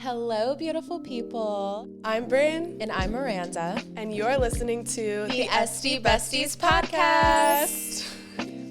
Hello, beautiful people. I'm Bryn. And I'm Miranda. And you're listening to the Esty Besties podcast.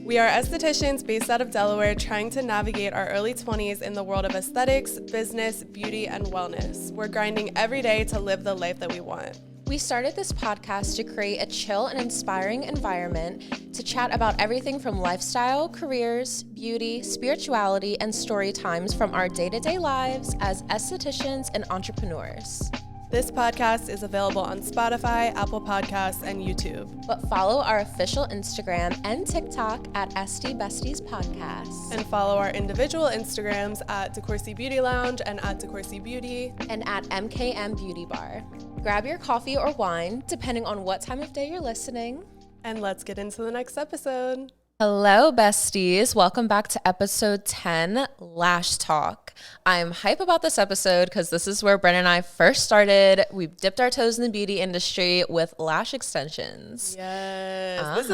We are estheticians based out of Delaware trying to navigate our early 20s in the world of aesthetics, business, beauty, and wellness. We're grinding every day to live the life that we want. We started this podcast to create a chill and inspiring environment to chat about everything from lifestyle, careers, beauty, spirituality, and story times from our day-to-day lives as estheticians and entrepreneurs. This podcast is available on Spotify, Apple Podcasts, and YouTube. But follow our official Instagram and TikTok at Esty Besties Podcast. And follow our individual Instagrams at DeCourcy Beauty Lounge and at DeCourcy Beauty. And at MKM Beauty Bar. Grab your coffee or wine, depending on what time of day you're listening. And let's get into the next episode. Hello, besties. Welcome back to episode 10, Lash Talk. I'm hype about this episode because this is where Brennan and I first started. We dipped our toes in the beauty industry with lash extensions. Yes. This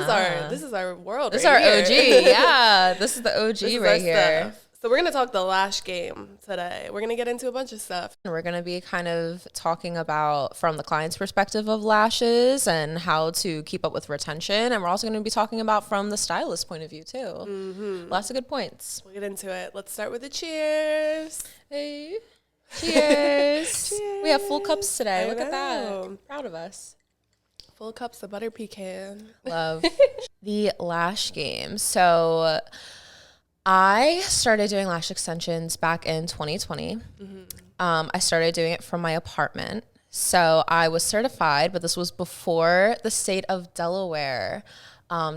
is our world. This is our OG. Yeah, this is the OG right here. Stuff. So we're going to talk the lash game today. We're going to get into a bunch of stuff. We're going to be kind of talking about from the client's perspective of lashes and how to keep up with retention. And we're also going to be talking about from the stylist point of view too. Mm-hmm. Lots of good points. We'll get into it. Let's start with a cheers. Hey. Cheers. Cheers. We have full cups today. Look at that. know. I'm proud of us. Full cups of butter pecan. Love. The lash game. So I started doing lash extensions back in 2020. Mm-hmm. I started doing it from my apartment. So I was certified, but this was before the state of Delaware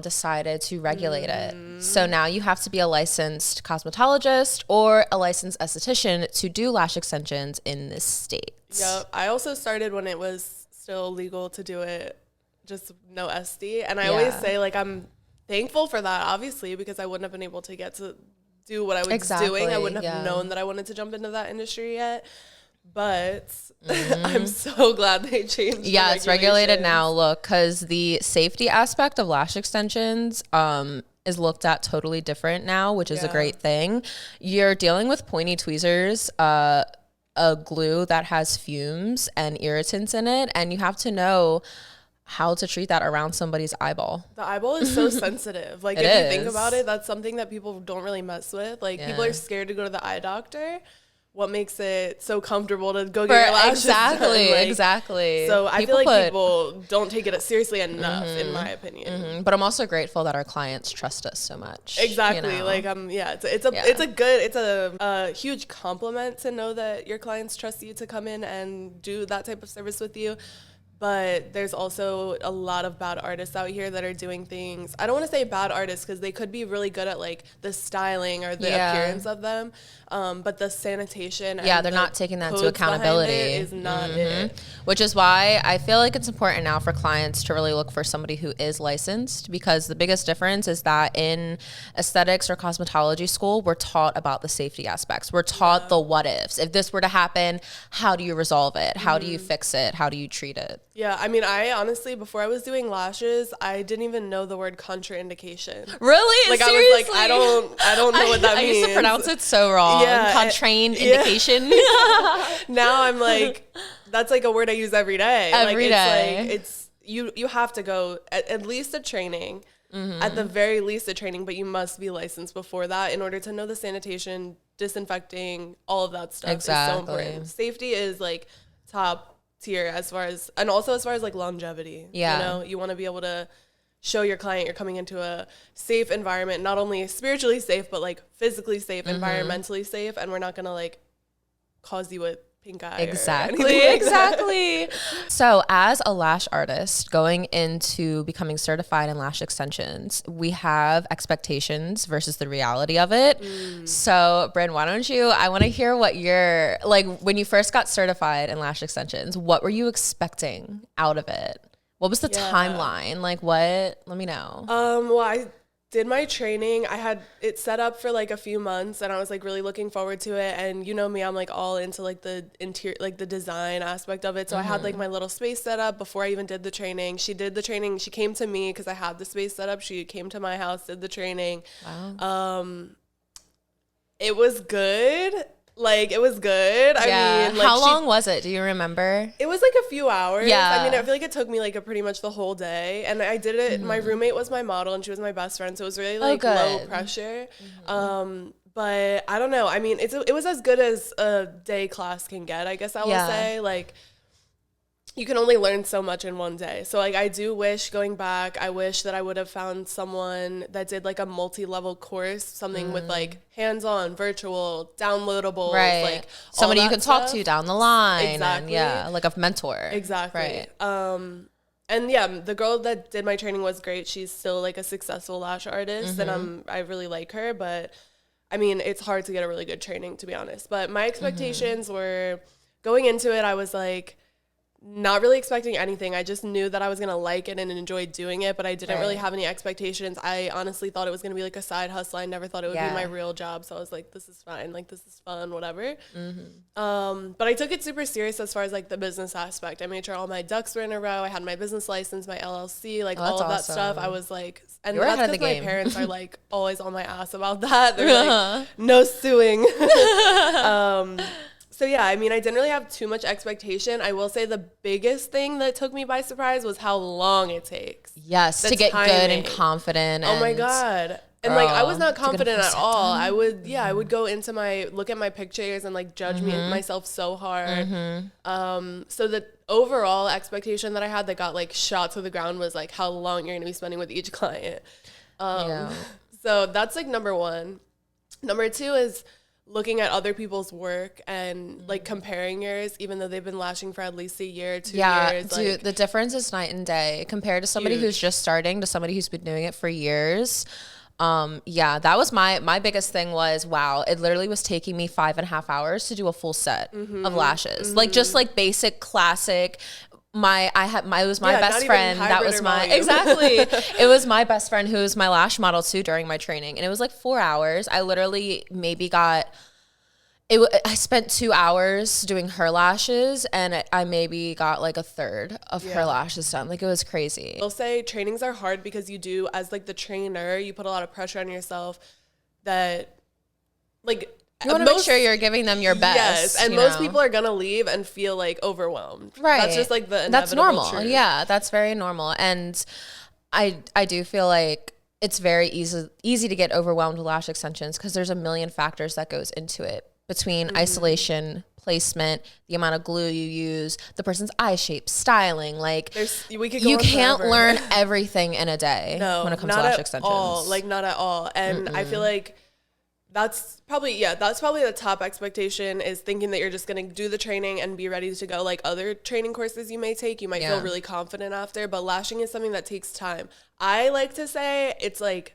decided to regulate it. So now you have to be a licensed cosmetologist or a licensed esthetician to do lash extensions in this state. Yep. I also started when it was still legal to do it, just no Esty. And I always say, like, I'm thankful for that, obviously, because I wouldn't have been able to get to do what I was doing. I wouldn't have known that I wanted to jump into that industry yet. But I'm so glad they changed. Yeah, it's regulated now. Look, because the safety aspect of lash extensions is looked at totally different now, which is a great thing. You're dealing with pointy tweezers, a glue that has fumes and irritants in it, and you have to know how to treat that around somebody's eyeball. The eyeball is so sensitive. Like, if you think about it, that's something that people don't really mess with. Like, people are scared to go to the eye doctor. What makes it so comfortable to go get your lashes done? Like, exactly. So I feel like people don't take it seriously enough, in my opinion. But I'm also grateful that our clients trust us so much. Exactly. You know? Like, it's a huge compliment to know that your clients trust you to come in and do that type of service with you. But there's also a lot of bad artists out here that are doing things. I don't want to say bad artists because they could be really good at, like, the styling or the appearance of them. But the sanitation and they're not taking that to accountability. Is not it. Which is why I feel like it's important now for clients to really look for somebody who is licensed, because the biggest difference is that in aesthetics or cosmetology school, we're taught about the safety aspects. We're taught the what ifs. If this were to happen, how do you resolve it? How do you fix it? How do you treat it? Yeah, I mean, I honestly, before I was doing lashes, I didn't even know the word contraindication. Really? Like, seriously? I was like, I don't know what that means. I used to pronounce it so wrong. Yeah, contraindication. Now I'm like, that's like a word I use every day. Every day. Like, it's you have to go at least a training. At the very least a training, but you must be licensed before that in order to know the sanitation, disinfecting, all of that stuff is so important. Safety is, like, top tier as far as like longevity. You know, you want to be able to show your client you're coming into a safe environment, not only spiritually safe, but, like, physically safe, environmentally safe, and we're not gonna, like, cause you a pink eye. Exactly. So as a lash artist going into becoming certified in lash extensions, we have expectations versus the reality of it. So Bryn, I want to hear what you're like when you first got certified in lash extensions, what were you expecting out of it? What was the timeline? Like, what? Let me know. Well, I did my training. I had it set up for, like, a few months, and I was, like, really looking forward to it. And you know me, I'm, like, all into, like, the interior, like, the design aspect of it. So I had, like, my little space set up before I even did the training. She did the training. She came to me because I had the space set up. She came to my house, did the training. Wow. It was good. Like, it was good. Yeah. I mean, like, how long was it? Do you remember? It was like a few hours. Yeah. I mean, I feel like it took me like pretty much the whole day. And I did it. My roommate was my model and she was my best friend. So it was really like low pressure. But I don't know. I mean, it was as good as a day class can get, I guess I will say. Like, you can only learn so much in one day. So, like, I do wish, going back, I wish that I would have found someone that did, like, a multi-level course, something with, like, hands-on, virtual, downloadables. Right. Like, somebody you can stuff. talk to down the line. Exactly. And, like a mentor. Exactly. Right. And, yeah, the girl that did my training was great. She's still, like, a successful lash artist, and I really like her. But, I mean, it's hard to get a really good training, to be honest. But my expectations were, going into it, I was, like, not really expecting anything. I just knew that I was going to like it and enjoy doing it, but I didn't really have any expectations. I honestly thought it was going to be like a side hustle. I never thought it would be my real job. So I was like, this is fine. Like, this is fun, whatever. But I took it super serious as far as like the business aspect. I made sure all my ducks were in a row. I had my business license, my LLC, like all of that stuff. I was like, and that's because my parents are like always on my ass about that. They're like, no suing. So, yeah, I mean, I didn't really have too much expectation. I will say the biggest thing that took me by surprise was how long it takes. Yes, to get good and confident. Oh, my God. And, like, I was not confident at all. I would go into look at my pictures and, like, judge myself so hard. So the overall expectation that I had that got, like, shot to the ground was, like, how long you're going to be spending with each client. So that's, like, number one. Number two is looking at other people's work and like comparing yours, even though they've been lashing for at least a year, 2 years. Dude, like, the difference is night and day compared to somebody who's just starting to somebody who's been doing it for years. That was my biggest thing was, wow, it literally was taking me 5.5 hours to do a full set of lashes. Like just like basic classic. It was my best friend. That was it was my best friend who was my lash model too during my training. And it was like 4 hours. I literally maybe got I spent 2 hours doing her lashes and I maybe got like a third of her lashes done. Like it was crazy. I'll say trainings are hard because you do, as like the trainer, you put a lot of pressure on yourself that like, you want to make sure you're giving them your best. Yes, and most people are going to leave and feel like overwhelmed. Right. That's just like the inevitable That's normal. truth. Yeah, that's very normal. And I do feel like it's very easy to get overwhelmed with lash extensions because there's a million factors that goes into it between isolation, placement, the amount of glue you use, the person's eye shape, styling. Like you can't learn everything in a day when it comes to lash extensions. Not at all. And I feel like that's probably the top expectation is thinking that you're just going to do the training and be ready to go. Like other training courses you may take, you might feel really confident after, but lashing is something that takes time. I like to say it's like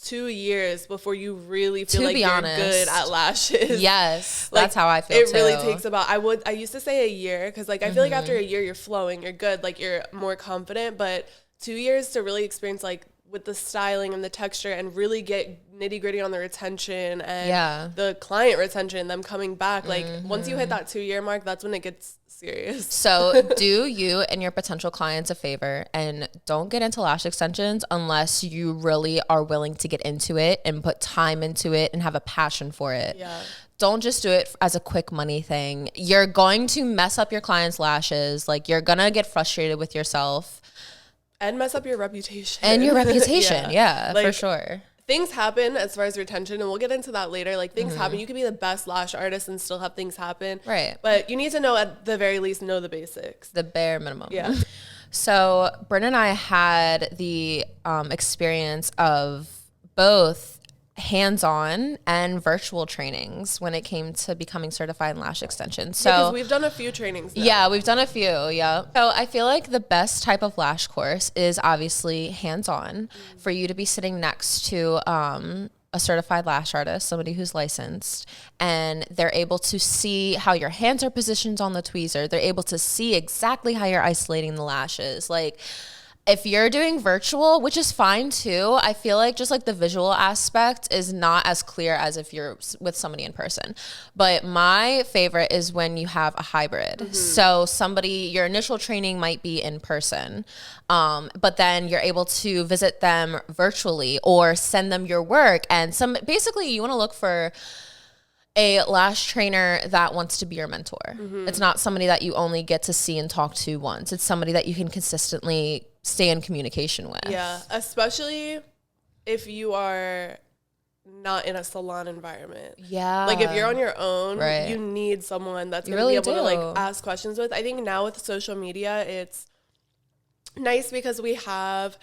2 years before you really feel like you're good at lashes. Yes, like, that's how I feel it really takes about, I used to say a year because like I feel like after a year you're flowing, you're good, like you're more confident, but 2 years to really experience like with the styling and the texture and really get nitty gritty on the retention and the client retention, them coming back. Like once you hit that 2 year mark, that's when it gets serious. So do you and your potential clients a favor and don't get into lash extensions unless you really are willing to get into it and put time into it and have a passion for it. Yeah. Don't just do it as a quick money thing. You're going to mess up your clients' lashes. Like you're going to get frustrated with yourself. And mess up your reputation. Yeah, like, for sure. Things happen as far as retention, and we'll get into that later. Like, things happen. You could be the best lash artist and still have things happen. Right. But you need to know, at the very least, know the basics. The bare minimum. Yeah. So, Bryn and I had the experience of both hands-on and virtual trainings when it came to becoming certified in lash extension. So because we've done a few trainings now. Yeah, we've done a few, So I feel like the best type of lash course is obviously hands-on for you to be sitting next to a certified lash artist, somebody who's licensed, and they're able to see how your hands are positioned on the tweezer. They're able to see exactly how you're isolating the lashes. Like, if you're doing virtual, which is fine too, I feel like just like the visual aspect is not as clear as if you're with somebody in person. But my favorite is when you have a hybrid. So your initial training might be in person, but then you're able to visit them virtually or send them your work. And basically you want to look for a lash trainer that wants to be your mentor. It's not somebody that you only get to see and talk to once. It's somebody that you can consistently stay in communication with. Yeah, especially if you are not in a salon environment. Yeah. Like if you're on your own, right. you need someone that's going to really be able to like ask questions with. I think now with social media, it's nice because we have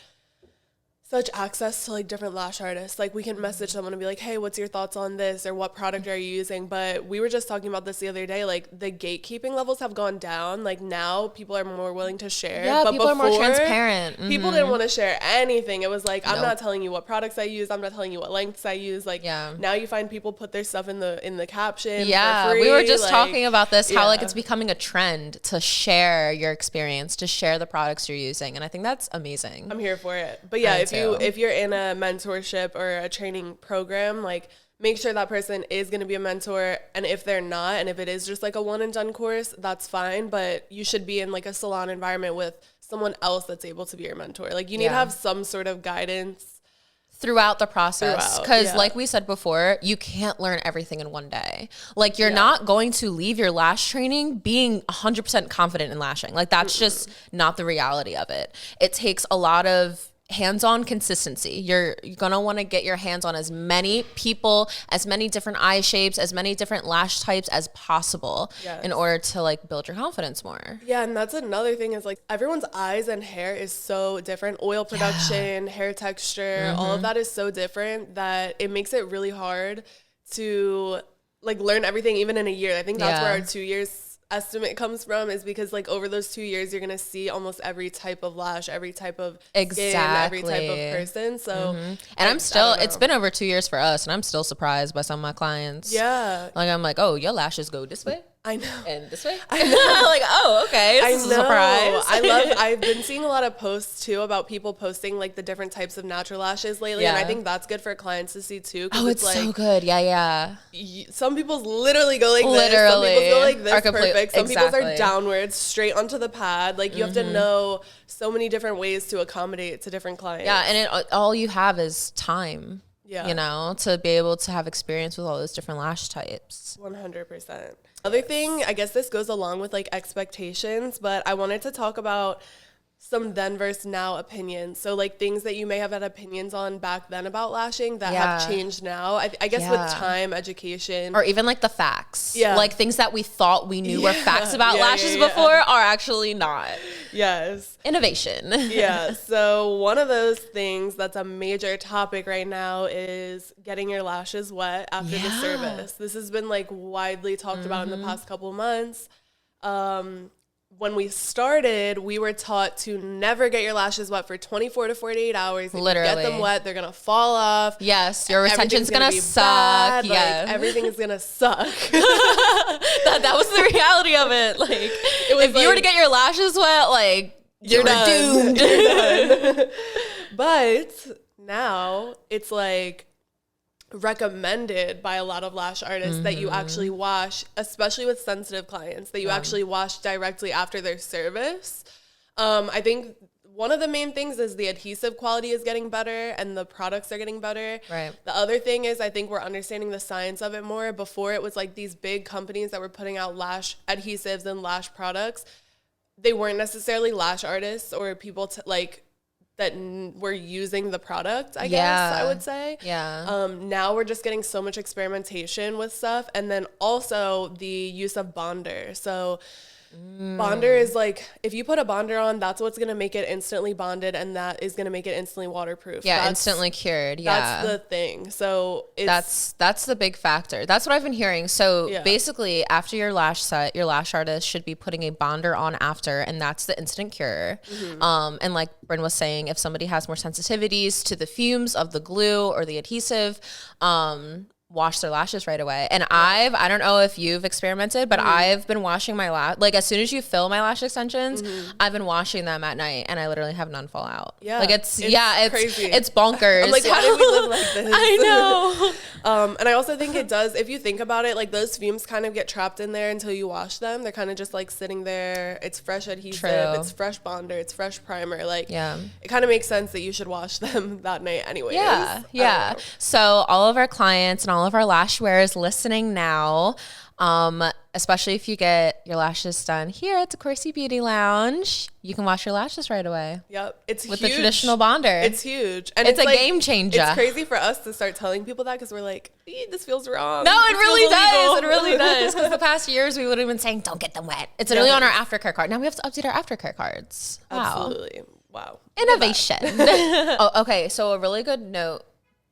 such access to like different lash artists. Like we can message someone and be like, hey, what's your thoughts on this, or what product are you using? But we were just talking about this the other day, like the gatekeeping levels have gone down. Like now people are more willing to share. Yeah, but people before, are more transparent. People didn't want to share anything. It was like, I'm not telling you what products I use, I'm not telling you what lengths I use. Like now you find people put their stuff in the caption for free. We were just talking about this, how like yeah. it's becoming a trend to share your experience, to share the products you're using, and I think that's amazing. I'm here for it. But yeah, if you're in a mentorship or a training program, like make sure that person is going to be a mentor. And if they're not, and if it is just like a one and done course, that's fine. But you should be in like a salon environment with someone else that's able to be your mentor. Like you need to have some sort of guidance throughout the process, because like we said before, you can't learn everything in one day. Like you're not going to leave your lash training being 100% confident in lashing. Like that's just not the reality of it. It takes a lot of hands-on consistency. You're gonna want to get your hands on as many people, as many different eye shapes, as many different lash types as possible in order to like build your confidence more. Yeah, and that's another thing is like everyone's eyes and hair is so different. Oil production, hair texture, all of that is so different that it makes it really hard to like learn everything even in a year. I think that's where our 2 years estimate comes from, is because like over those 2 years you're gonna see almost every type of lash, every type of skin, every type of person. So and I'm still, it's been over 2 years for us, and I'm still surprised by some of my clients. Like I'm like, oh, your lashes go this way. I know. And this way? I know. Like, oh, okay. This is a surprise. I've been seeing a lot of posts too about people posting like the different types of natural lashes lately. And I think that's good for clients to see too. Oh, it's like, so good. Yeah. Some people's literally go like this. Some people's go like this. Perfect. Some people's are downwards, straight onto the pad. Like you have to know so many different ways to accommodate to different clients. Yeah. And all you have is time. You know, to be able to have experience with all those different lash types. 100%. Other thing, I guess this goes along with like expectations, but I wanted to talk about some then versus now opinions. So like things that you may have had opinions on back then about lashing that have changed now. I guess with time, education. Or even like the facts. Like things that we thought we knew were facts about lashes before are actually not. Yes. Innovation. So one of those things that's a major topic right now is getting your lashes wet after the service. This has been like widely talked about in the past couple of months. When we started, we were taught to never get your lashes wet for 24 to 48 hours. If you get them wet, they're going to fall off. Yes, your retention's going to suck. Like, everything is going to suck. that was the reality of it. Like, if you were to get your lashes wet, like, you're doomed. You're done. But now it's like recommended by a lot of lash artists that you actually wash, especially with sensitive clients, that you actually wash directly after their service. I think one of the main things is the adhesive quality is getting better and the products are getting better. The other thing is I think we're understanding the science of it more. Before it was like these big companies that were putting out lash adhesives and lash products. They weren't necessarily lash artists or people that were using the product, I guess I would say. Now we're just getting so much experimentation with stuff. And then also the use of bonder. So bonder is like, if you put a bonder on, that's what's going to make it instantly bonded. And that is going to make it instantly waterproof. That's instantly cured. That's the thing. So that's the big factor. That's what I've been hearing. So basically after your lash set, your lash artist should be putting a bonder on after, and that's the instant cure. And like Bryn was saying, if somebody has more sensitivities to the fumes of the glue or the adhesive, wash their lashes right away. And I don't know if you've experimented, but I've been washing my like as soon as you fill my lash extensions, I've been washing them at night, and I literally have none fall out. Like it's crazy. It's bonkers. I'm like, how did we live like this? I know. And I also think it does, if you think about it, like those fumes kind of get trapped in there until you wash them. They're kind of just like sitting there. It's fresh adhesive. It's fresh bonder. It's fresh primer. Like it kind of makes sense that you should wash them that night anyways. So all of our clients and all all of our lash wearers listening now, especially if you get your lashes done here at the Corsi Beauty Lounge, you can wash your lashes right away. Yep. It's with huge. the traditional bonder. It's huge. And it's a like, game changer. It's crazy for us to start telling people that because we're like, this feels wrong. No, it really does. Illegal. It really does. Because the past years we would have been saying, don't get them wet. It's literally on our aftercare card. Now we have to update our aftercare cards. Wow. Absolutely. Wow. Innovation. Oh, okay. So a really good note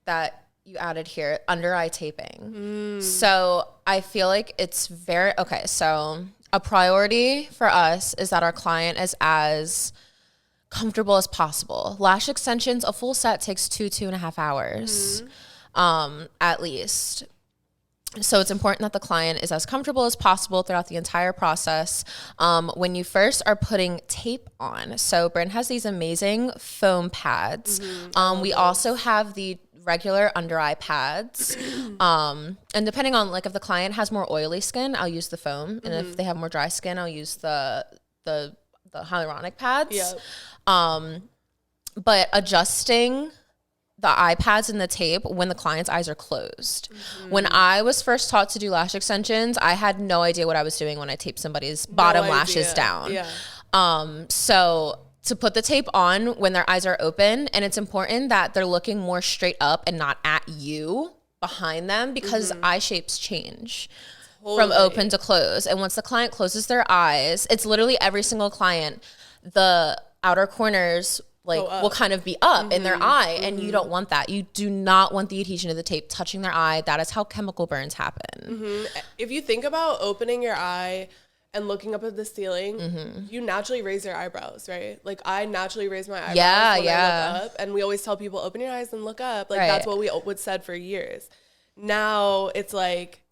that you added here, under eye taping. So I feel like it's very, okay. So a priority for us is that our client is as comfortable as possible. Lash extensions, a full set takes 2.5 hours, at least. So it's important that the client is as comfortable as possible throughout the entire process. When you first are putting tape on, so Bryn has these amazing foam pads. We also have the regular under eye pads. And depending on like if the client has more oily skin, I'll use the foam. And if they have more dry skin, I'll use the hyaluronic pads. Yep. But adjusting the eye pads and the tape when the client's eyes are closed. When I was first taught to do lash extensions, I had no idea what I was doing when I taped somebody's bottom lashes down. So to put the tape on when their eyes are open, and it's important that they're looking more straight up and not at you behind them, because eye shapes change from open to close. And once the client closes their eyes, it's literally every single client, the outer corners will kind of be up in their eye, and you don't want that. You do not want the adhesion of the tape touching their eye. That is how chemical burns happen. If you think about opening your eye and looking up at the ceiling, you naturally raise your eyebrows, right? Like I naturally raise my eyebrows when I look up, and we always tell people, open your eyes and look up. Like that's what we would said for years. Now it's like,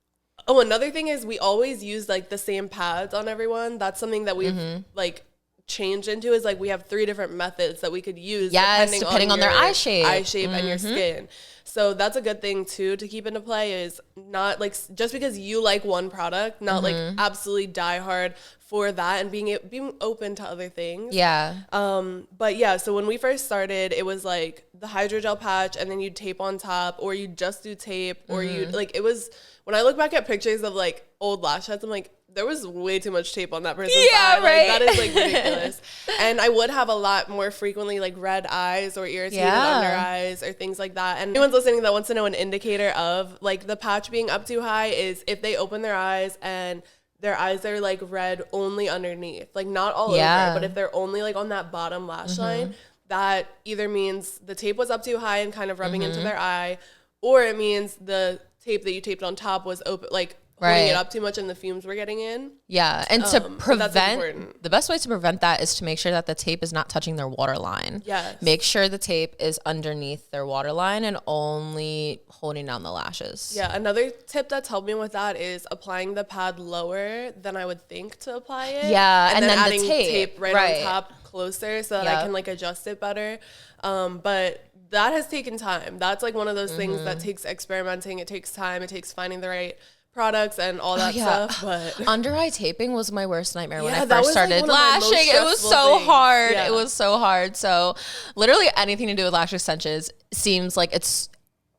oh, another thing is we always use like the same pads on everyone. That's something that we've like changed into, is like we have 3 different methods that we could use depending on their eye shape and your skin. So that's a good thing too to keep into play, is not like just because you like one product, not like absolutely die hard for that, and being open to other things. But yeah, so when we first started, it was like the hydrogel patch, and then you'd tape on top, or you just do tape, or you like, it was, when I look back at pictures of like old lash heads, I'm like, there was way too much tape on that person's eye. Like, that is like ridiculous. And I would have a lot more frequently like red eyes or irritated under eyes or things like that. And anyone's listening that wants to know an indicator of like the patch being up too high is if they open their eyes and their eyes are like red only underneath, like not all over, but if they're only like on that bottom lash line, that either means the tape was up too high and kind of rubbing into their eye, or it means the tape that you taped on top was open, like holding it up too much and the fumes were getting in. And to prevent, the best way to prevent that is to make sure that the tape is not touching their waterline. Make sure the tape is underneath their waterline and only holding down the lashes. Another tip that's helped me with that is applying the pad lower than I would think to apply it. And then adding the tape right on top closer so that I can like adjust it better. But that has taken time. That's like one of those things that takes experimenting. It takes time. It takes finding the right products and all that stuff. But under eye taping was my worst nightmare when I first started lashing. It was so hard. It was so hard. So literally anything to do with lash extensions seems like it's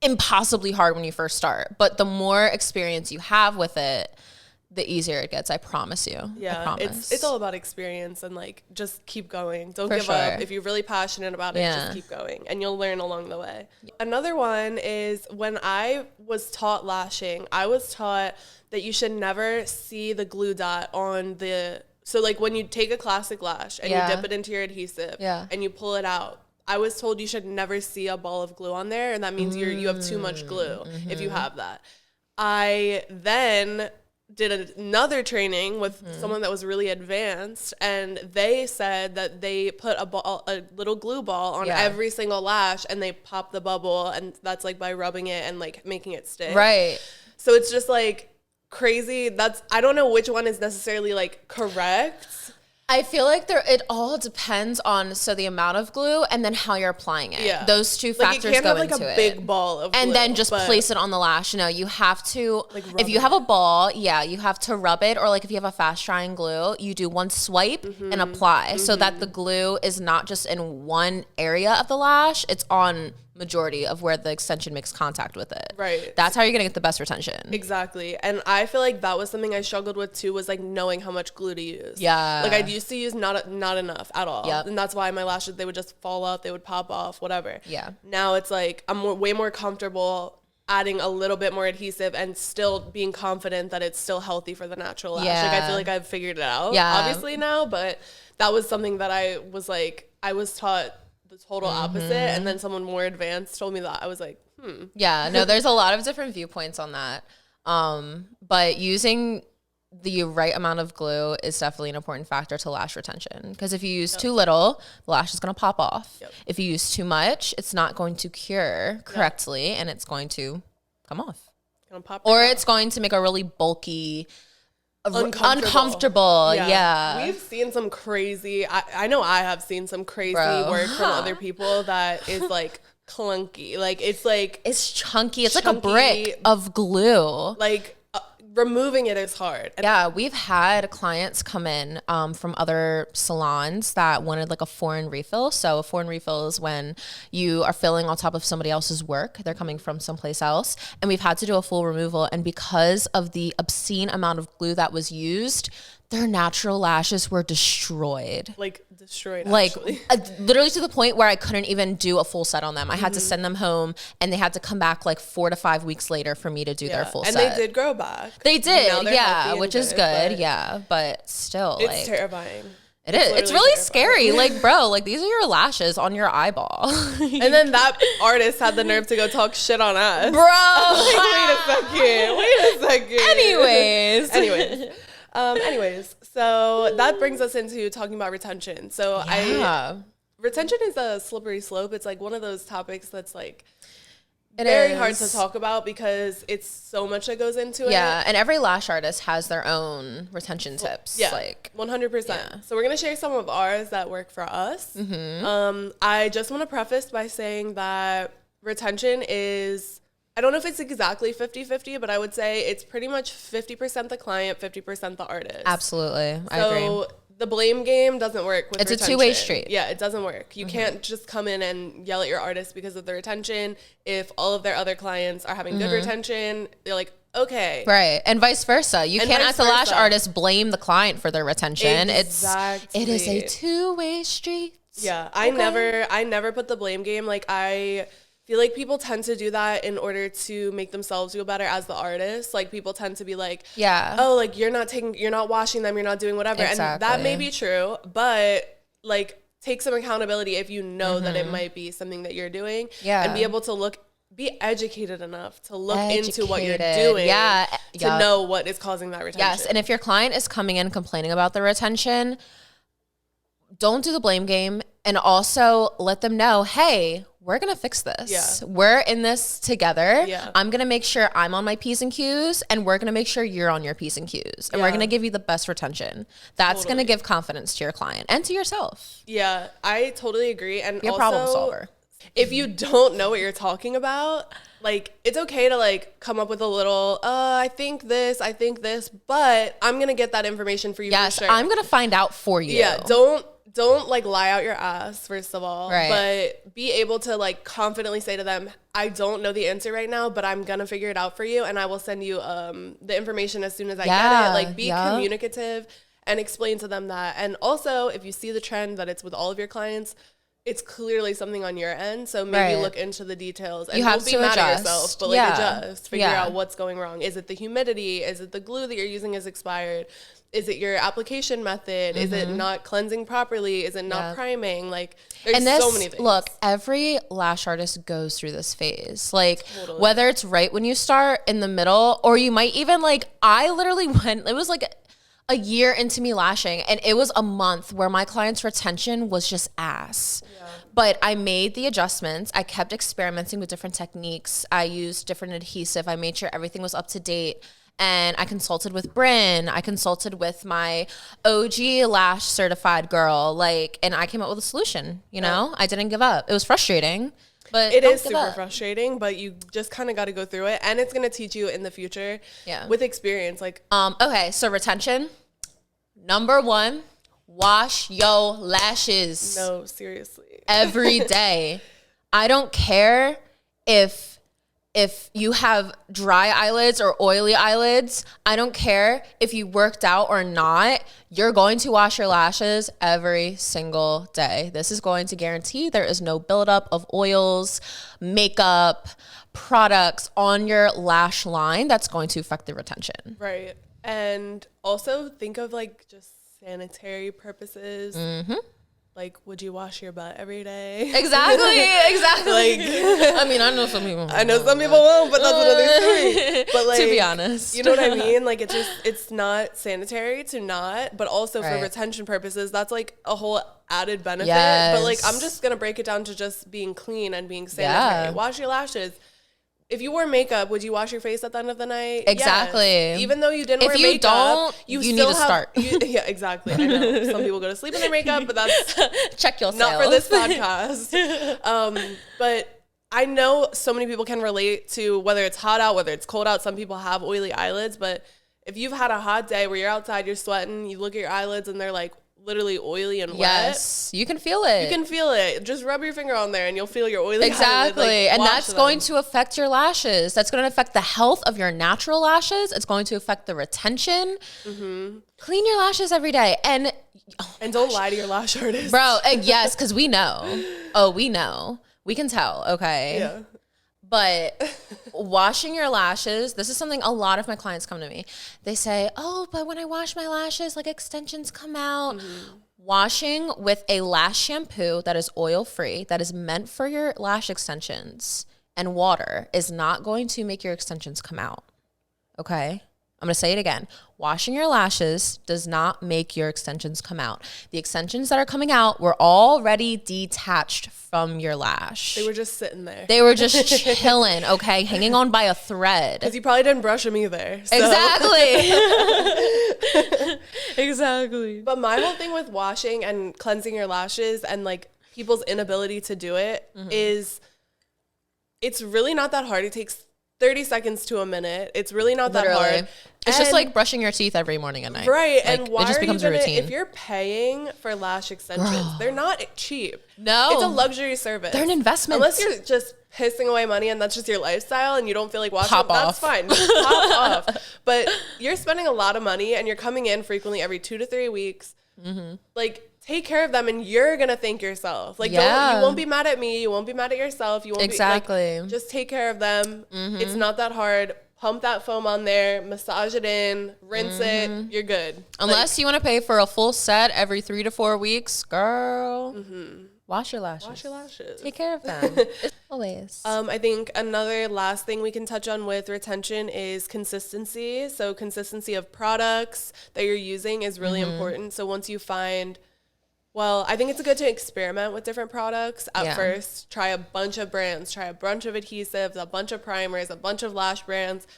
impossibly hard when you first start. But the more experience you have with it, the easier it gets. I promise you. I promise. It's all about experience, and like just keep going. Don't give up. If you're really passionate about it, just keep going, and you'll learn along the way. Another one is when I was taught lashing, I was taught that you should never see the glue dot on the, so like when you take a classic lash and you dip it into your adhesive and you pull it out, I was told you should never see a ball of glue on there, and that means you have too much glue if you have that. I then did another training with someone that was really advanced, and they said that they put a little glue ball on every single lash, and they pop the bubble, and that's like by rubbing it and like making it stick. So it's just like crazy. I don't know which one is necessarily like correct. I feel like it all depends on the amount of glue and then how you're applying it. Those two factors go into it. You can't have like a big ball of glue. And then just place it on the lash. No, you have to, like if you have a ball, you have to rub it. Or like if you have a fast drying glue, you do one swipe and apply so that the glue is not just in one area of the lash. It's on majority of where the extension makes contact with it. Right. That's how you're gonna get the best retention. Exactly. And I feel like that was something I struggled with too, was like knowing how much glue to use. Yeah. Like I used to use not enough at all. Yep. And that's why my lashes, they would just fall out, they would pop off, whatever. Yeah. Now it's like I'm way more comfortable adding a little bit more adhesive and still being confident that it's still healthy for the natural lash. Yeah. Like I feel like I've figured it out, Yeah. obviously now, but that was something that I was taught the total opposite, and then someone more advanced told me that. I was like, Yeah, no, there's a lot of different viewpoints on that. But using the right amount of glue is definitely an important factor to lash retention. Because if you use too little, the lash is going to pop off. Yep. If you use too much, it's not going to cure correctly and it's going to come off. gonna pop Or out. it's going to make a really bulky, Uncomfortable. Yeah. We've seen some crazy, I know I have seen some crazy Bro. work from other people that is like clunky. Like It's chunky. It's like a chunky. brick of glue. like removing it is hard. And Yeah, we've had clients come in from other salons that wanted like a foreign refill. So a foreign refill is when you are filling on top of somebody else's work. They're coming from someplace else. And we've had to do a full removal. And because of the obscene amount of glue that was used, their natural lashes were destroyed. like destroyed, Like actually. literally to the point where I couldn't even do a full set on them. I had to send them home and they had to come back like 4 to 5 weeks later for me to do their full and set. they did grow back. They Now did, they're yeah, healthy and which is good, but yeah. But still, It's like, terrifying. it is. It's literally really terrifying. scary. Like, bro, like these are your lashes on your eyeball. And then that artist had the nerve to go talk shit on us. Bro. Wait a second. Anyways. Anyways, so that brings us into talking about retention. So Yeah. retention is a slippery slope. It's like one of those topics that's like It very is. hard to talk about because it's so much that goes into it. Yeah, and every lash artist has their own retention tips. Yeah, Like, 100%. yeah. So we're going to share some of ours that work for us. I just want to preface by saying that retention is, I don't know if it's exactly 50-50, but I would say it's pretty much 50% the client, 50% the artist. absolutely. I So agree. the blame game doesn't work with It's a retention. two-way street. Yeah, it doesn't work. You can't just come in and yell at your artist because of the retention. If all of their other clients are having good retention, they're like, okay. Right. And vice versa. You And can't, vice as a lash versa. artist, blame the client for their retention. It is a Exactly. two-way street. Yeah, I never put the blame game. Like I feel like people tend to do that in order to make themselves feel better as the artist. Like people tend to be like, Yeah. oh, like you're not washing them, you're not doing whatever. And that Exactly. may be true, but like take some accountability if you know that it might be something that you're doing. Yeah. And be able to be educated enough to look into what you're Educated. doing. Yeah. To Yup. know what is causing that retention. Yes, and if your client is coming in complaining about the retention, don't do the blame game, and also let them know, hey, we're going to fix this. Yeah. We're in this together. Yeah. I'm going to make sure I'm on my P's and Q's, and we're going to make sure you're on your P's and Q's. And we're Yeah. going to give you the best retention. That's going to give confidence to your client and to yourself. Yeah, I totally agree. And Be a also, problem solver. if you don't know what you're talking about, like it's okay to like come up with a little, I think this, but I'm gonna get that information for you. Yes, for sure. I'm going to find out for you. Yeah, don't like lie out your ass, first of all. Right. But be able to like confidently say to them, I don't know the answer right now, but I'm gonna figure it out for you, and I will send you the information as soon as I get Yeah, it. Like be yeah. communicative and explain to them that. And also, if you see the trend that it's with all of your clients, it's clearly something on your end. So maybe Right. look into the details and You have don't be to mad at adjust. yourself, but like Yeah. adjust, figure Yeah. out what's going wrong. Is it the humidity? Is it the glue that you're using is expired? Is it your application method? Is it not cleansing properly? Is it not Yeah. priming? Like there's And this, so many things. look, every lash artist goes through this phase. Like, Totally. whether it's right when you start, in the middle, or you might even, like, I literally went, it was like a year into me lashing, and it was a month where my client's retention was just ass. But I made the adjustments. I kept experimenting with different techniques. I used different adhesive. I made sure everything was up to date. And I consulted with Bryn. I consulted with my OG lash certified girl. Like, and I came up with a solution, you know? I didn't give up. It was frustrating, but It don't is give super up. frustrating, but you just kind of got to go through it, and it's gonna teach you in the future. Yeah. With experience, like Okay, so retention. Number 1, wash your lashes no, seriously. every day. I don't care if you have dry eyelids or oily eyelids. I don't care if you worked out or not. You're going to wash your lashes every single day. This is going to guarantee there is no buildup of oils, makeup, products on your lash line that's going to affect the retention. Right. And also think of like just sanitary purposes. Mm-hmm. Like, would you wash your butt every day? Exactly. Like, I mean, I know some people won't, but that's another story. But like, to be honest, you know what I mean? Like, it's not sanitary to not, but also for retention purposes, that's like a whole added benefit. Yes. But like, I'm just gonna break it down to just being clean and being sanitary. Yeah. Wash your lashes. If you wore makeup, would you wash your face at the end of the night? Exactly. Yes. Even though you didn't wear makeup. If you don't, you need to start. Yeah, exactly. I know. Some people go to sleep in their makeup, but that's check yourself. Not for this podcast. But I know so many people can relate to whether it's hot out, whether it's cold out. Some people have oily eyelids, but if you've had a hot day where you're outside, you're sweating, you look at your eyelids and they're like literally oily and wet. Yes, you can feel it. You can feel it. Just rub your finger on there and you'll feel your oily exactly. eyelid, like, and that's going to affect your lashes. That's going to affect the health of your natural lashes. It's going to affect the retention. Mm-hmm. Clean your lashes every day. And don't lie to your lash artist. Bro, yes, because we know. Oh, we know. We can tell, okay? Yeah. But washing your lashes, this is something a lot of my clients come to me. They say, oh, but when I wash my lashes, like extensions come out. Mm-hmm. Washing with a lash shampoo that is oil-free, that is meant for your lash extensions, and water is not going to make your extensions come out, okay? I'm going to say it again. Washing your lashes does not make your extensions come out. The extensions that are coming out were already detached from your lash. They were just sitting there. They were just chilling, okay? Hanging on by a thread. Because you probably didn't brush them either. So. Exactly. Exactly. But my whole thing with washing and cleansing your lashes and like people's inability to do it is it's really not that hard. It takes 30 seconds to a minute. It's really not that hard. It's just like brushing your teeth every morning and night. Right. Like, and why it just becomes a routine. If you're paying for lash extensions, they're not cheap. No. It's a luxury service. They're an investment. Unless you're just pissing away money and that's just your lifestyle and you don't feel like washing Pop off. That's fine. Pop off. But you're spending a lot of money and you're coming in frequently every 2 to 3 weeks. Mm-hmm. Like, take care of them and you're gonna thank yourself. Like, you won't be mad at me. You won't be mad at yourself. You won't be like, just take care of them. Mm-hmm. It's not that hard. Pump that foam on there, massage it in, rinse it. You're good. Unless you want to pay for a full set every 3 to 4 weeks, girl. Mm-hmm. Wash your lashes. Wash your lashes. Take care of them. Always. I think another last thing we can touch on with retention is consistency. So consistency of products that you're using is really important. So once you find, well, I think it's good to experiment with different products at first. Try a bunch of brands, try a bunch of adhesives, a bunch of primers, a bunch of lash brands,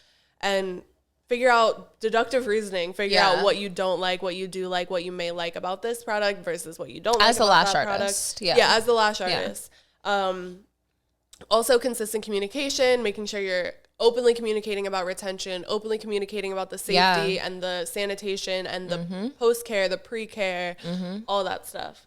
and figure out deductive reasoning, figure out what you don't like, what you do like, what you may like about this product versus what you don't like about that product. Yeah, as the lash artist. Also consistent communication, making sure you're openly communicating about retention, openly communicating about the safety and the sanitation and the post-care, the pre-care, all that stuff.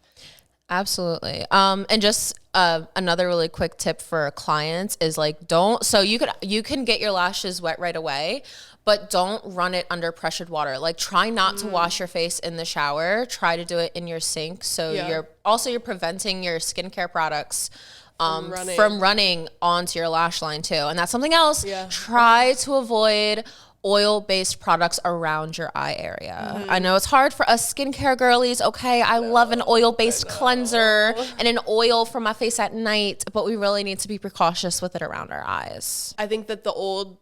Absolutely. And just another really quick tip for clients is like, you can get your lashes wet right away, but don't run it under pressured water. Like, try not to wash your face in the shower. Try to do it in your sink. So you're preventing your skincare products from running onto your lash line too. And that's something else. Yeah. Try to avoid oil-based products around your eye area. I know it's hard for us skincare girlies. Okay, I love an oil-based cleanser and an oil for my face at night, but we really need to be precautious with it around our eyes. I think that the old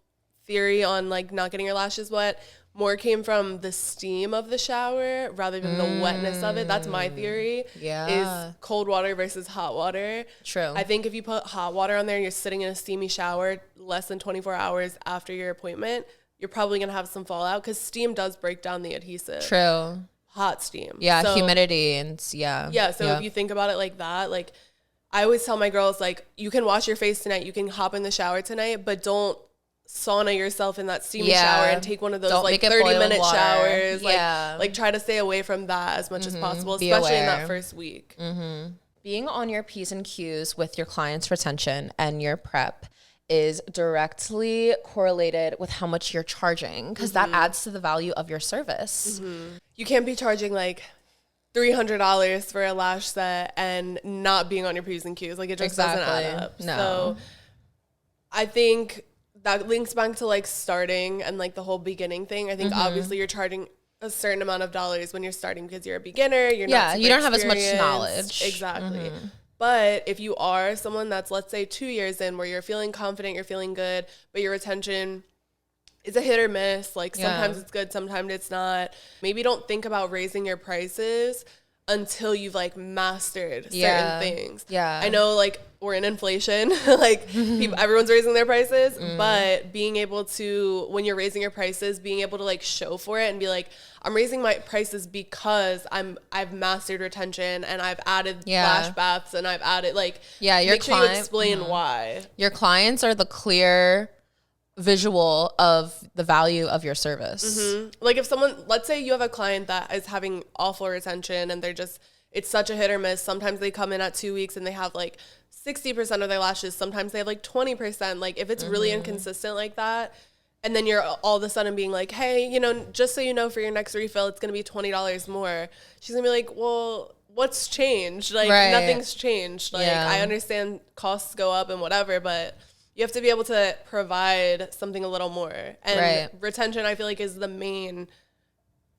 theory on like not getting your lashes wet more came from the steam of the shower rather than the wetness of it. That's my theory. Yeah. Is cold water versus hot water. True. I think if you put hot water on there and you're sitting in a steamy shower less than 24 hours after your appointment, you're probably going to have some fallout because steam does break down the adhesive. True. Hot steam. Yeah, so, humidity and Yeah, so if you think about it like that, like I always tell my girls, like, you can wash your face tonight, you can hop in the shower tonight, but don't sauna yourself in that steamy shower and take one of those like 30-minute showers. Like try to stay away from that as much as possible, especially in that first week. being on your P's and Q's with your client's retention and your prep is directly correlated with how much you're charging, because that adds to the value of your service. You can't be charging like $300 for a lash set and not being on your P's and Q's. Like, it just doesn't add up. No. So I think that links back to like starting and like the whole beginning thing. I think obviously you're charging a certain amount of dollars when you're starting because you're a beginner. You're not you don't have as much knowledge. Exactly. But if you are someone that's, let's say, 2 years in where you're feeling confident, you're feeling good, but your retention is a hit or miss. Like, sometimes it's good, sometimes it's not. Maybe don't think about raising your prices until you've like mastered certain things. I know like we're in inflation, like everyone's raising their prices, but being able to, when you're raising your prices, being able to like show for it and be like, I'm raising my prices because I've mastered retention and I've added lash baths and I've added like, make sure you explain why. Your clients are the clear visual of the value of your service. Like, if someone, let's say you have a client that is having awful retention and they're just, it's such a hit or miss. Sometimes they come in at 2 weeks and they have like 60% of their lashes. Sometimes they have like 20%. Like, if it's really inconsistent like that, and then you're all of a sudden being like, hey, you know, just so you know, for your next refill, it's going to be $20 more. She's going to be like, well, what's changed? Like, nothing's changed. Like, I understand costs go up and whatever, but you have to be able to provide something a little more. And retention, I feel like, is the main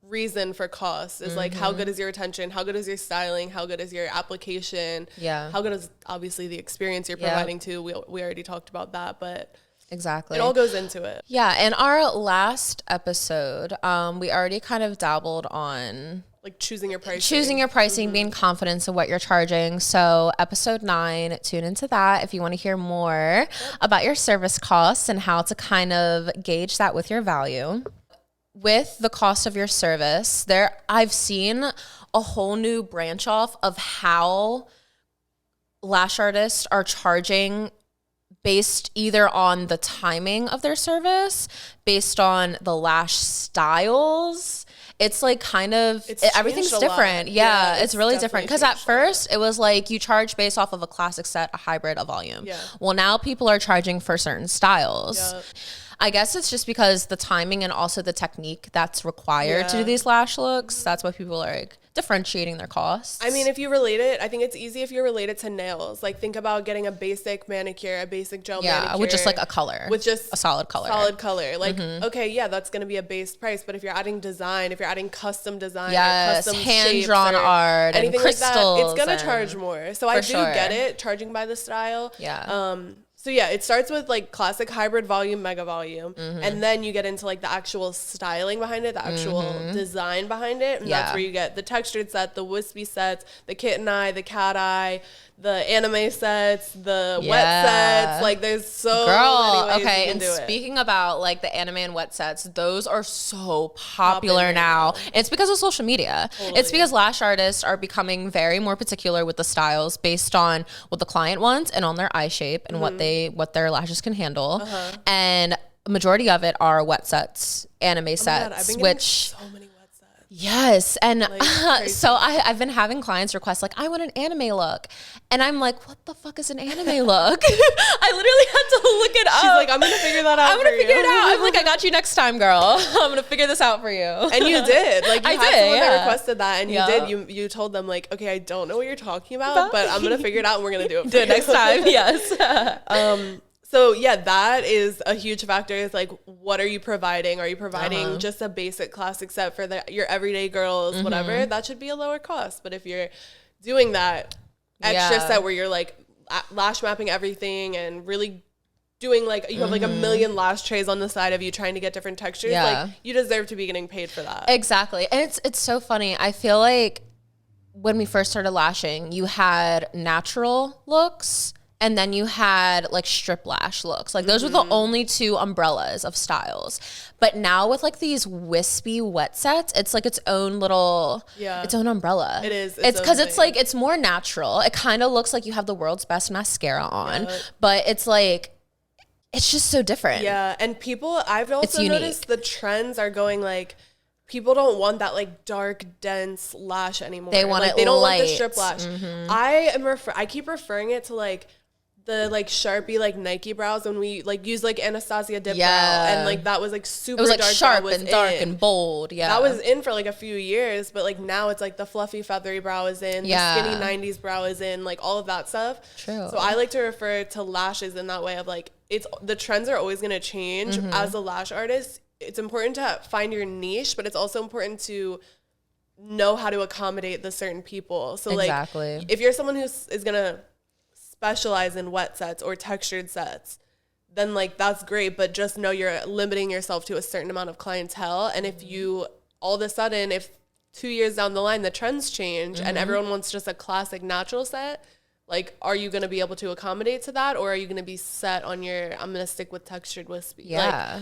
reason for cost. Is like, how good is your retention? How good is your styling? How good is your application? How good is, obviously, the experience you're providing too? We already talked about that, but exactly, it all goes into it. In our last episode, we already kind of dabbled on like choosing your pricing, being confident in what you're charging. So episode 9, tune into that if you want to hear more about your service costs and how to kind of gauge that with your value. With the cost of your service, I've seen a whole new branch off of how lash artists are charging based either on the timing of their service, based on the lash styles. It's like kind of, everything's different. It's really different. Because at first it was like you charge based off of a classic set, a hybrid, a volume. Well, now people are charging for certain styles. I guess it's just because the timing and also the technique that's required to do these lash looks. That's why people are like differentiating their costs. I mean, if you relate it, I think it's easy if you relate it to nails. Like, think about getting a basic manicure, a basic gel manicure. With just like a color. With just a solid color. Like, okay, that's going to be a base price. But if you're adding design, if you're adding custom design, or custom hand-drawn art, anything and crystals, like that, it's going to charge more. So I do get it, charging by the style. So it starts with like classic hybrid volume, mega volume. And then you get into like the actual styling behind it, the actual design behind it. And that's where you get the textured set, the wispy sets, the kitten eye, the cat eye, the anime sets, the wet sets. Like, there's so many ways you can do it. Speaking about like the anime and wet sets, those are so popular now. It's because of social media. It's because lash artists are becoming very more particular with the styles based on what the client wants and on their eye shape and what their lashes can handle. And a majority of it are wet sets, anime sets, I've been getting so many. Yes. And so I've been having clients request, like, I want an anime look. And I'm like, what the fuck is an anime look? I literally had to look it up. She's like, I'm going to figure that out. I'm going to figure it out. I'm like, I got you next time, girl. I'm going to figure this out for you. And you did. Like, you had someone that requested that, and you did. You told them, like, okay, I don't know what you're talking about, but I'm going to figure it out, and we're going to do it for you. Next time. Yes. So that is a huge factor. Is like, what are you providing? Are you providing just a basic classic set for your everyday girls, whatever? That should be a lower cost. But if you're doing that extra set where you're like lash mapping everything and really doing like, you have like a million lash trays on the side of you trying to get different textures, like, you deserve to be getting paid for that. Exactly. And it's so funny. I feel like when we first started lashing, you had natural looks, and then you had like strip lash looks. Like, those were the only two umbrellas of styles. But now with like these wispy wet sets, it's like its own little, its own umbrella. It is. It's because it's like, it's more natural. It kind of looks like you have the world's best mascara on, but it's like, it's just so different. Yeah. And people, I've also noticed the trends are going like, people don't want that like dark, dense lash anymore. They want like, it They don't light. want the strip lash. I keep referring it to like the like Sharpie like Nike brows when we like use like Anastasia dip brow, and like that was like super. It was like dark, sharp and dark and bold. Yeah, that was in for like a few years, but like now it's like the fluffy feathery brow is in, the skinny 90s brow is in, like all of that stuff. True. So I like to refer to lashes in that way of like it's the trends are always gonna change. As a lash artist, it's important to find your niche, but it's also important to know how to accommodate the certain people. So like if you're someone who is gonna specialize in wet sets or textured sets, then like that's great, but just know you're limiting yourself to a certain amount of clientele. And if you all of a sudden, if 2 years down the line the trends change and everyone wants just a classic natural set, like are you going to be able to accommodate to that, or are you going to be set on your I'm going to stick with textured wispy? Like,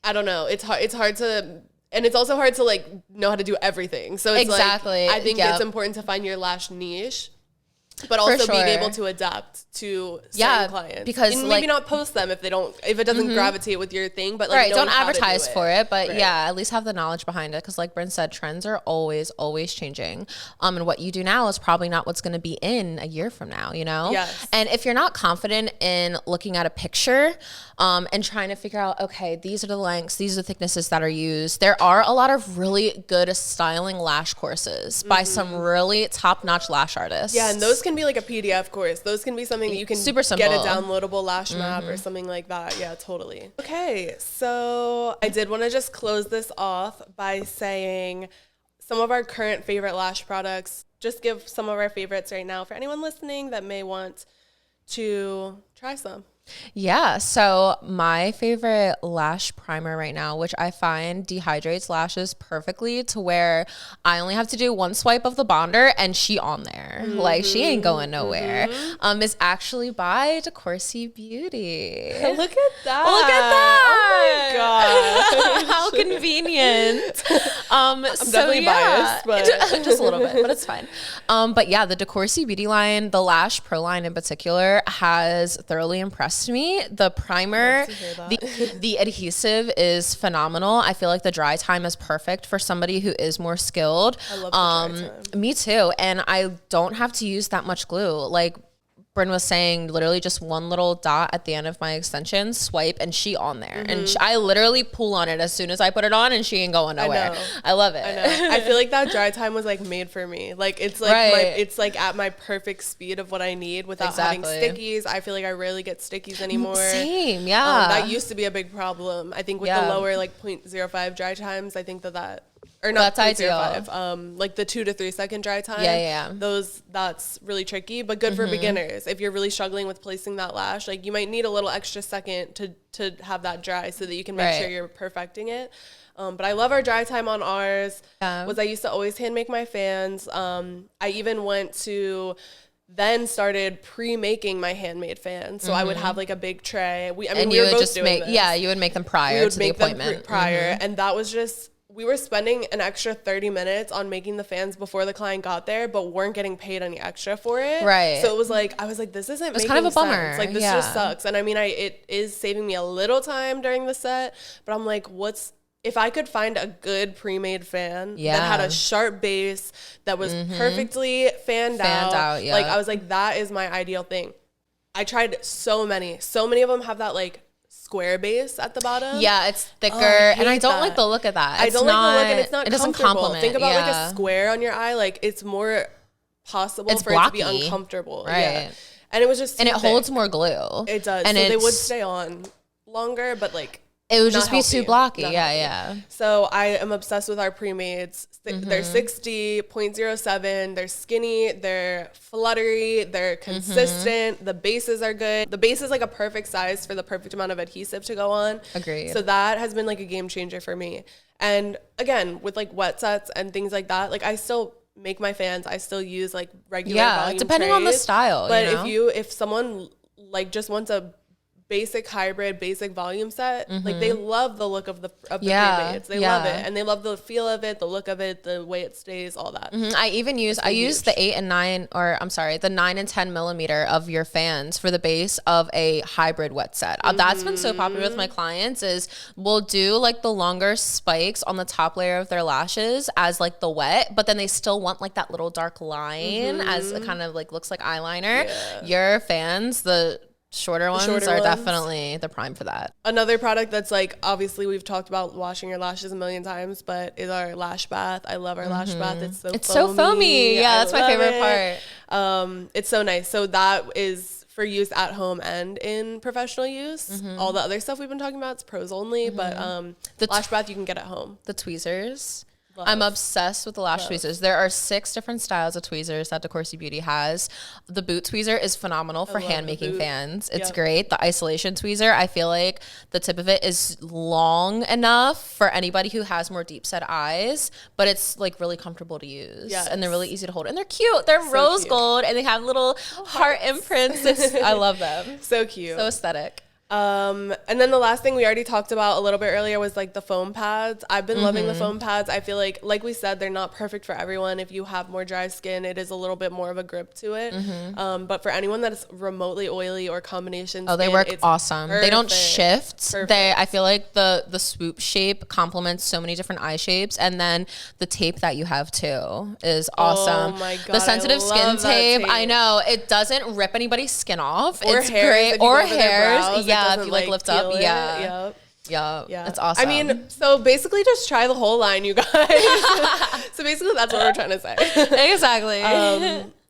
I don't know. It's hard to, and it's also hard to like know how to do everything. So it's like I think it's important to find your lash niche, but also being able to adapt to certain clients. Because and maybe not post them if it doesn't gravitate with your thing, but like don't advertise for it, but at least have the knowledge behind it. Because like Bryn said, trends are always changing. And what you do now is probably not what's going to be in a year from now, you know? Yes. And if you're not confident in looking at a picture and trying to figure out, okay, these are the lengths, these are the thicknesses that are used. There are a lot of really good styling lash courses by some really top-notch lash artists. Yeah, and those can be like a PDF course. Those can be something that you can super simple. Get a downloadable lash map or something like that. Yeah, totally. Okay, so I did want to just close this off by saying some of our current favorite lash products. Just give some of our favorites right now for anyone listening that may want to try some. Yeah, so my favorite lash primer right now, which I find dehydrates lashes perfectly to where I only have to do one swipe of the bonder and she on there. Like she ain't going nowhere. Is actually by DeCourcy Beauty. Look at that. Look at that. Oh my gosh. How convenient. I'm definitely biased, but just a little bit, but it's fine. But yeah, the DeCourcy Beauty line, the Lash Pro line in particular, has thoroughly impressed me. The primer, the adhesive is phenomenal. I feel like the dry time is perfect for somebody who is more skilled. I love the dry time. Me too. And I don't have to use that much glue. Like Bryn was saying, literally just one little dot at the end of my extension, swipe, and she on there. And I literally pull on it as soon as I put it on, and she ain't going nowhere. I love it. I know. I feel like that dry time was like made for me. Like it's like it's like at my perfect speed of what I need without having stickies. I feel like I rarely get stickies anymore. Same, yeah. That used to be a big problem. I think with the lower like 0.05 dry times, I think that or not that's ideal. Like the 2 to 3 second dry time. Yeah. That's really tricky, but good for beginners. If you're really struggling with placing that lash, like you might need a little extra second to have that dry so that you can make sure you're perfecting it. But I love our dry time on ours. I used to always hand make my fans. I even went to then started pre-making my handmade fans. So I would have like a big tray. We were both doing this. Yeah, you would make them prior to the appointment. Prior, and that was just, we were spending an extra 30 minutes on making the fans before the client got there, but weren't getting paid any extra for it. Right. So it was like, I was like, this isn't making kind of a bummer. sense. Like this just sucks. And I mean, it is saving me a little time during the set, but I'm like, if I could find a good pre-made fan that had a sharp base that was perfectly fanned out, like I was like, that is my ideal thing. I tried so many of them have that like square base at the bottom. Yeah, it's thicker, and I don't like the look of that. I don't like the look, and it's not. It doesn't complement. Think about like a square on your eye. Like it's more possible for blocky. It to be uncomfortable, right? Yeah. And it was just, and it holds more glue. It does, and so they would stay on longer, but like it would just be too blocky. Yeah. So I am obsessed with our pre-mades. They're 60, 0.07. They're skinny. They're fluttery. They're consistent. The bases are good. The base is like a perfect size for the perfect amount of adhesive to go on. Agreed. So that has been like a game changer for me. And again, with like wet sets and things like that, like I still make my fans. I still use like regular volume depending trays. on the style. But if someone like just wants a basic hybrid, basic volume set, like they love the look of the pre-mades. They love it, and they love the feel of it, the look of it, the way it stays, all that. I use the 8 and 9, or I'm sorry, the 9 and 10 millimeter of your fans for the base of a hybrid wet set. That's been so popular with my clients. Is we'll do like the longer spikes on the top layer of their lashes as like the wet, but then they still want like that little dark line as it kind of like looks like eyeliner. Your fans, the shorter ones are definitely the prime for that. Another product that's like, obviously we've talked about washing your lashes a million times, but is our lash bath. I love our lash bath. It's so foamy. Yeah, that's my favorite part. It's so nice. So that is for use at home and in professional use. All the other stuff we've been talking about, it's pros only, but the lash bath you can get at home. The tweezers. I'm obsessed with the lash tweezers. There are 6 different styles of tweezers that DeCourcy Beauty has. The boot tweezer is phenomenal for hand making fans. It's great. The isolation tweezer, I feel like the tip of it is long enough for anybody who has more deep set eyes, but it's like really comfortable to use. And they're really easy to hold. And they're cute. They're so rose gold and they have little heart imprints. I love them. So cute. So aesthetic. And then the last thing we already talked about a little bit earlier was like the foam pads. I've been loving the foam pads. I feel like we said, they're not perfect for everyone. If you have more dry skin, it is a little bit more of a grip to it. But for anyone that is remotely oily or combination skin, they work awesome. Perfect. They don't shift. I feel like the swoop shape complements so many different eye shapes, and then the tape that you have too is awesome. Oh my god, the sensitive skin tape. I know it doesn't rip anybody's skin off. It's great. Or hairs. Yeah, if you like lift up, yeah, it's awesome. I mean, so basically just try the whole line, you guys. So basically that's what we're trying to say. Exactly.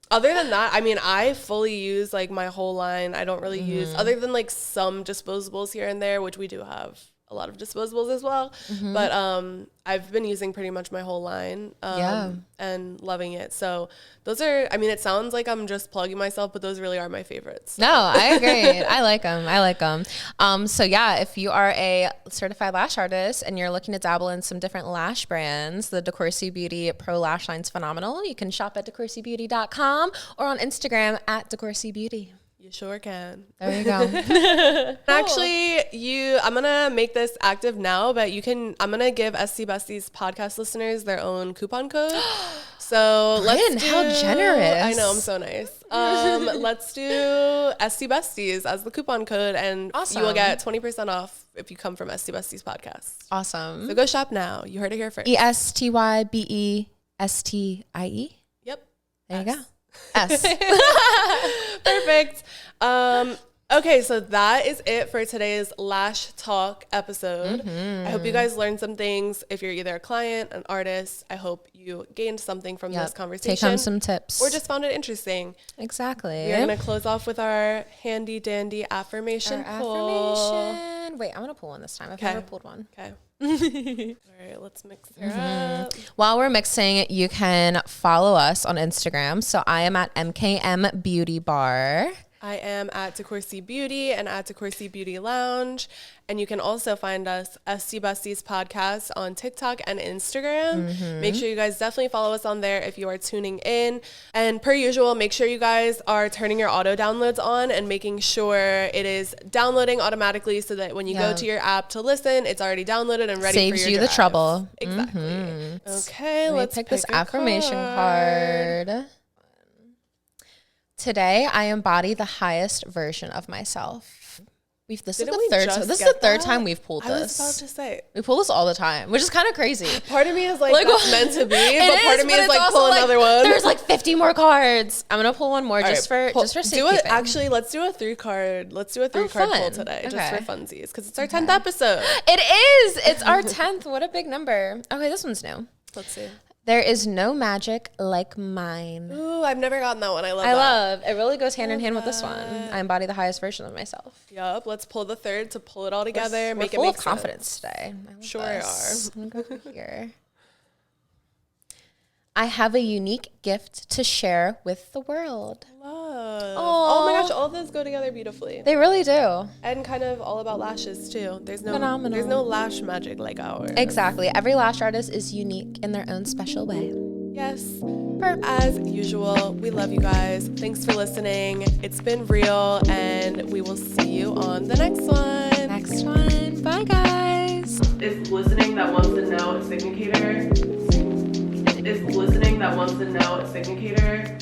Other than that, I mean, I fully use like my whole line. I don't really use, other than like some disposables here and there, which we do have a lot of disposables as well. But I've been using pretty much my whole line and loving it. So those are, I mean, it sounds like I'm just plugging myself, but those really are my favorites. No, I agree. I like them. So yeah, if you are a certified lash artist and you're looking to dabble in some different lash brands, the DeCourcy Beauty Pro Lash Line's phenomenal. You can shop at DeCourcyBeauty.com or on Instagram at DeCourcy Beauty. You sure can. There you go. Actually, I'm going to make this active now, but I'm going to give Esty Besties podcast listeners their own coupon code. So how generous. I know, I'm so nice. Let's do Esty Besties as the coupon code, and you will get 20% off if you come from Esty Besties podcast. Awesome. So go shop now. You heard it here first. ESTYBESTIE. Yep. There you go. S. Perfect. Okay, so that is it for today's Lash Talk episode. I hope you guys learned some things. If you're either a client, an artist, I hope you gained something from this conversation. Take home some tips. Or just found it interesting. Exactly. We're going to close off with our handy dandy affirmation pull. Wait, I'm going to pull one this time. I've never pulled one. Okay. All right, let's mix her up. While we're mixing, you can follow us on Instagram. So I am at MKM Beauty Bar. I am at DeCourcy Beauty and at DeCourcy Beauty Lounge. And you can also find us, Esty Besties Podcast, on TikTok and Instagram. Make sure you guys definitely follow us on there if you are tuning in. And per usual, make sure you guys are turning your auto downloads on and making sure it is downloading automatically so that when you go to your app to listen, it's already downloaded and ready for your Saves you drive. the trouble. Exactly. Okay, let's pick this affirmation card. Today, I embody the highest version of myself. This is the third time we've pulled this. I was about to say. We pull this all the time, which is kind of crazy. Part of me is like that's meant to be, but part of me is like, pull another one. There's like 50 more cards. I'm going to pull one more just for safekeeping. Actually, let's do a 3-card. Let's do a 3-card pull today, just for funsies, because it's our 10th episode. It is. It's our 10th. What a big number. Okay, this one's new. Let's see. There is no magic like mine. Ooh, I've never gotten that one. I love it. Really goes hand in hand with this one. I embody the highest version of myself. Yup. Let's pull the third to pull it all together. We're full of confidence today. Sure are. I'm gonna go here. I have a unique gift to share with the world. Love. Oh my gosh, all of those go together beautifully. They really do. And kind of all about lashes too. There's no lash magic like ours. Exactly. Every lash artist is unique in their own special way. Yes. As usual, we love you guys. Thanks for listening. It's been real, and we will see you on the next one. Bye, guys. Is listening that wants to know a significator? Is listening that wants to know a significator?